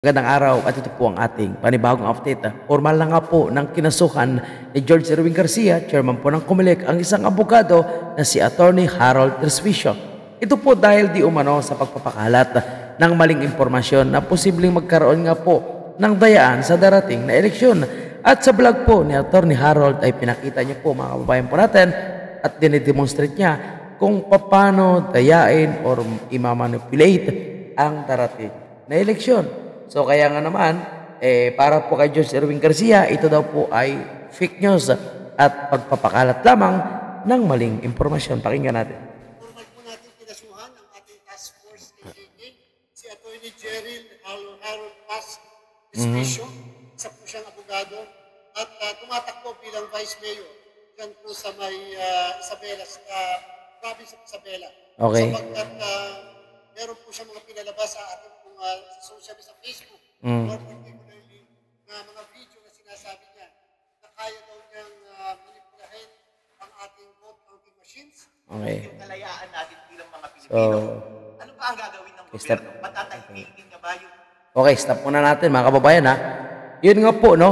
Magandang araw at ito po ang ating panibagong update. Formal na nga po ng kinasuhan ni George Erwin Garcia, chairman po ng COMELEC, ang isang abogado na si Attorney Harold Tresvicio. Ito po dahil di umano sa pagpapakalat ng maling impormasyon na posibleng magkaroon nga po ng dayaan sa darating na eleksyon. At sa vlog po ni Attorney Harold ay pinakita niya po mga kababayan po natin at dinidemonstrate niya kung paano dayain or imamanipulate ang darating na eleksyon. So kaya nga naman, para po kay George Erwin Garcia, ito daw po ay fake news at pagpapakalat lamang ng maling impormasyon. Pakinggan natin. Formal po natin pinasuhan ang ating task force AJK, si Atty. Cheryl Harold Paz Tresvicio, isa po siyang abogado at tumatakbo bilang Vice Mayor dyan po sa may Isabela, province of Isabela. Okay. Sapagkat meron po siyang mga pinalabas sa ating social sa Facebook, more particularly na mga video na sinasabi niya na kaya daw niyang manipulahin ang ating vote counting machines. Okay. Yung kalayaan natin bilang mga Pilipino. Ano ba ang gagawin ng stop. gobyerno? Patatahimikin nga ba yung... Okay, stop muna natin mga kababayan ha. Yun nga po, no,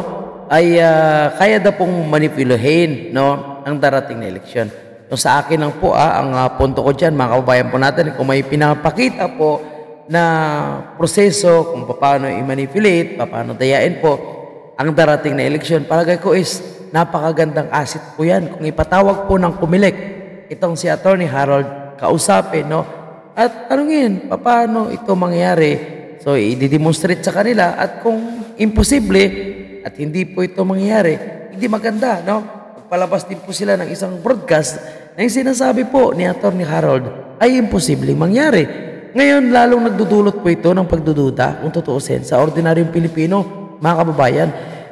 ay kaya daw pong manipulahin, no, ang darating na eleksyon. So, sa akin lang po, ang punto ko dyan, mga kababayan po natin, kung may pinapakita po na proseso kung paano i-manipulate, paano dayain po ang darating na eleksyon, palagay ko is napakagandang asset po yan. Kung ipatawag po ng COMELEC, itong si Attorney Harold, kausapin, no, at tanungin, paano ito mangyayari. So, i-demonstrate sa kanila at kung imposible at hindi po ito mangyayari, hindi maganda, no? Palabas din po sila ng isang broadcast na yung sinasabi po ni Attorney Harold ay imposibleng mangyari. Ngayon, lalong nagdudulot po ito ng pagdududa, kung tutuusin, sa ordinaryong Pilipino, mga kababayan.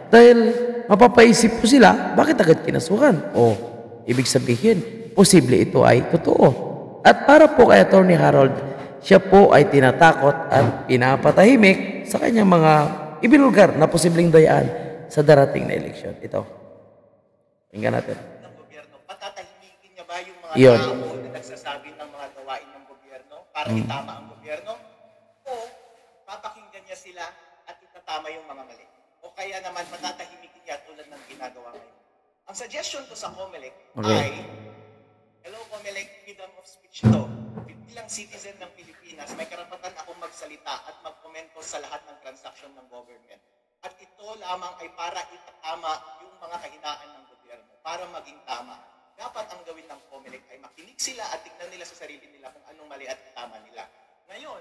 Dahil mapapaisip po sila, bakit agad kinasuhan? O, ibig sabihin, posible ito ay totoo. At para po kay Attorney Harold, siya po ay tinatakot at pinapatahimik sa kanyang mga ibinulgar na posibleng dayaan sa darating na eleksyon. Ito. Tingnan natin. ng gobyerno? Patatahimikin niya ba yung mga Yun. tao na nagsasabi ng mga gawain ng gobyerno para itama ang gobyerno? O papakinggan niya sila at itatama yung mga mali? O kaya naman patatahimikin niya tulad ng ginagawa ngayon? Ang suggestion ko sa COMELEC ay, hello COMELEC, freedom of speech to. Bilang citizen ng Pilipinas, may karapatan akong magsalita at magkomento sa lahat ng transaksyon ng government. At ito lamang ay para itatama yung mga kahinaan ng gobyerno, para maging tama. Dapat ang gawin ng COMELEC ay makinig sila at tignan nila sa sarili nila kung anong mali at itama nila. Ngayon,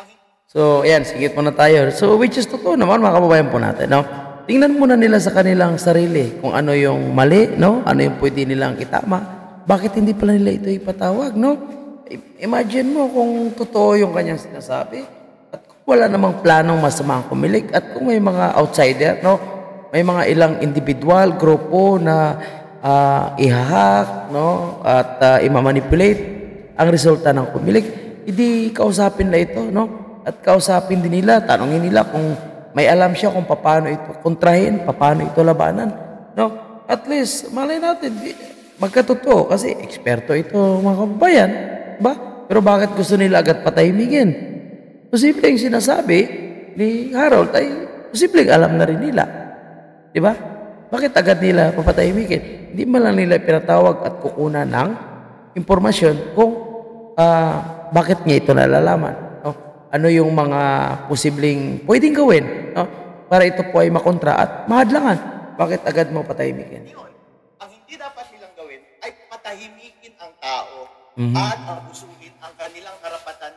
ang So, ayan, sigit muna tayo. So, which is totoo naman, mga kababayan po natin, no? Tingnan muna nila sa kanilang sarili kung ano yung mali, no? Ano yung pwede nilang itama. Bakit hindi pala nila ito ipatawag, no? Imagine mo kung totoo yung kanyang sinasabi at kung wala namang planong masama ang COMELEC at kung may mga outsider, no? May mga ilang individual, grupo na ihahak, no? At imamanipulate ang resulta ng COMELEC, hindi kausapin na ito, no? At kausapin din nila, tanongin nila kung may alam siya kung paano ito kontrahin, paano ito labanan, no? At least, malay natin, magkatotoo kasi eksperto ito mga kababayan, ba? Pero bakit gusto nila agad patahimikin? Posible yung sinasabi ni Harold ay posible alam na rin nila. Di ba? Bakit agad nila papatahimikin? Hindi man lang nila pinatawag at kukunan ng impormasyon kung bakit niya ito nalalaman. No? Ano yung mga posibleng pwedeng gawin, no? Para ito po ay makontra at mahadlangan. Bakit agad mo patahimikin? yun, ang hindi dapat nilang gawin ay patahimikin ang tao at abusuhin ang kanilang karapatan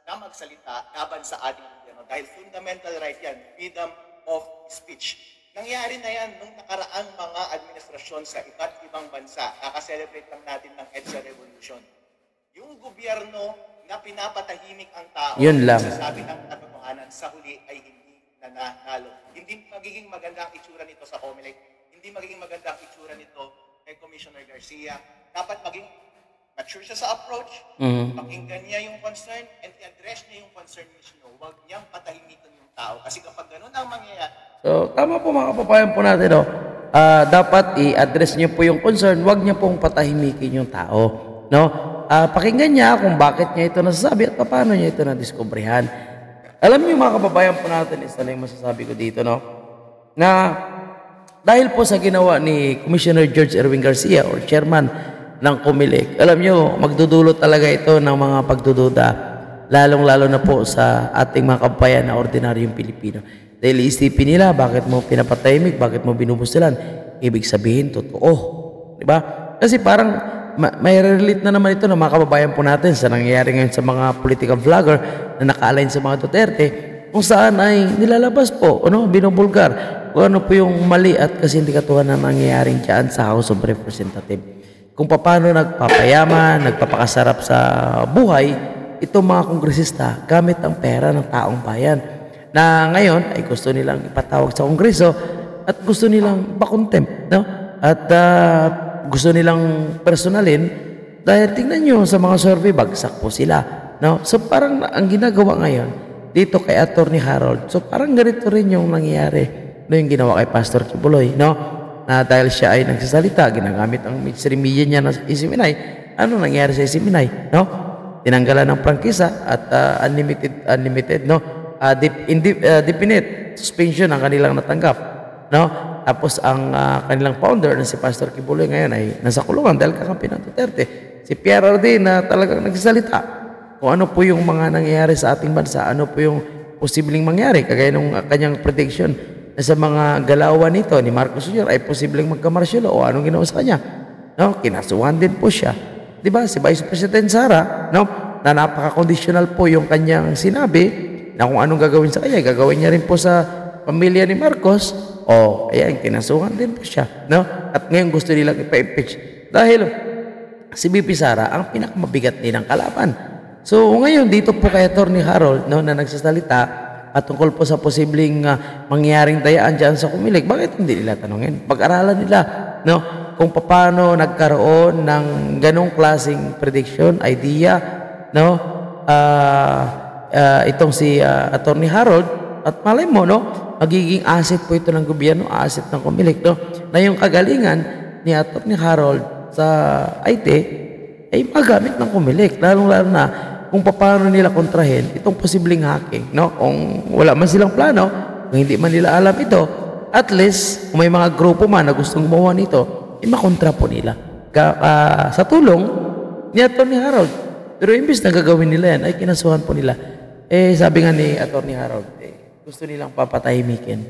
na magsalita laban sa ating gobyerno. Dahil fundamental right yan, freedom of speech. Nangyari na yan nung nakaraang mga administrasyon sa iba't ibang bansa. Kakaselebrate lang natin ng EDSA Revolution. Yung gobyerno na pinapatahimik ang tao, Yun lang. sasabi ng katotohanan, sa huli ay hindi nanalo. Hindi magiging maganda ang itsura nito sa COMELEC. Hindi magiging maganda ang itsura nito kay Commissioner Garcia. Dapat maging mature siya sa approach, pakinggan niya yung concern, and i-address niya yung concern mismo. Huwag niyang patahimikan yung tao. Kasi kapag ganun ang mangyayari, So, tama po mga kapapayan po natin, no? Dapat i-address niyo po yung concern, wag niyo pong patahimikin yung tao, no? Pakinggan niya kung bakit niya ito nasasabi at paano niya ito nadiskubrihan. Alam niyo mga kababayan po natin, isa lang yung masasabi ko dito, no? Na dahil po sa ginawa ni Commissioner George Erwin Garcia or chairman ng Comelec, alam niyo, magdudulot talaga ito ng mga pagdududa, lalong-lalo na po sa ating mga kababayan na ordinaryong Pilipino. Dahil isipin nila, bakit mo pinapatahimik, bakit mo binubustilan? Ibig sabihin, totoo. Diba? Kasi parang may relate na naman ito ng mga kababayan po natin sa nangyayari ngayon sa mga political vlogger na naka-align sa mga Duterte, kung saan ay nilalabas po, binubulgar kung ano po yung mali at kasindikatuhan na nangyayaring dyan sa House of Representatives. Kung paano nagpapayaman, nagpapakasarap sa buhay, itong mga kongresista gamit ang pera ng taong bayan na ngayon ay gusto nilang ipatawag sa kongreso at gusto nilang pakontempt, no? At gusto nilang personalin dahil tingnan nyo sa mga survey, bagsak po sila, no? So parang ang ginagawa ngayon dito kay Attorney Harold, so parang ganito rin yung nangyayari no, yung ginawa kay Pastor Kibuloy, no? Na dahil siya ay nagsasalita, ginagamit ang mainstream media niya na Isiminay. Ano nangyayari sa Isiminay, no? Tinanggalan ng prangkisa at unlimited, no? Definite suspension ang kanilang natanggap, no? Tapos ang kanilang founder na si Pastor Kibuloy ngayon ay nasa kulungan dahil kakampi ng Duterte. Si PRRD na talagang nagsasalita kung ano po yung mga nangyayari sa ating bansa, ano po yung posibleng mangyari, kagaya nung kanyang prediction na sa mga galawan nito ni Marcos Jr. ay posibleng magkamarsyalo o anong ginawa sa kanya. No? Kinasuhan din po siya. Diba? Si Vice President Sara, no? Na napaka-conditional po yung kanyang sinabi na kung anong gagawin sa kanya, gagawin niya rin po sa pamilya ni Marcos. O, ayan, kinasuhan din po siya. No? At ngayon gusto nilang ipa-impeach. Dahil si BP Sara ang pinakamabigat nilang kalaban. So, ngayon dito po kay Attorney Harold, no, na nagsasalita at tungkol po sa posibleng mangyaring dayaan dyan sa Comelec, bakit hindi nila tanongin? Pag-aralan nila, no, kung paano nagkaroon ng ganong klaseng prediction, idea, no, itong si Attorney Harold, at malay mo, no, magiging asset po ito ng gobyerno, asset ng Comelec, no, na yung kagalingan ni Attorney Harold sa IT ay magamit ng Comelec, lalong-lalo na kung paano nila kontrahin itong posibleng hacking, no? Kung wala man silang plano, kung hindi man nila alam ito, at least kung may mga grupo man na gustong gumawa nito, makontra po nila sa tulong ni Attorney Harold. Pero imbis na gagawin nila yan, ay kinasuhan po nila. Sabi nga ni Attorney Harold, gusto nilang papatahimikin.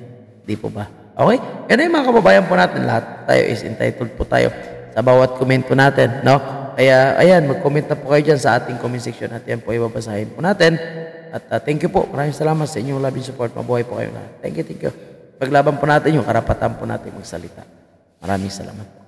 Di po ba? Okay? Yan ay mga kababayan po natin lahat. Tayo is entitled po tayo sa bawat komento natin, no? Kaya, ayan, mag-comment na po kayo dyan sa ating comment section at yan po ibabasahin po natin. At thank you po. Maraming salamat sa inyong love and support. Mabuhay po kayo lahat. Thank you, thank you. Paglaban po natin yung karapatan po natin magsalita. Maraming salamat.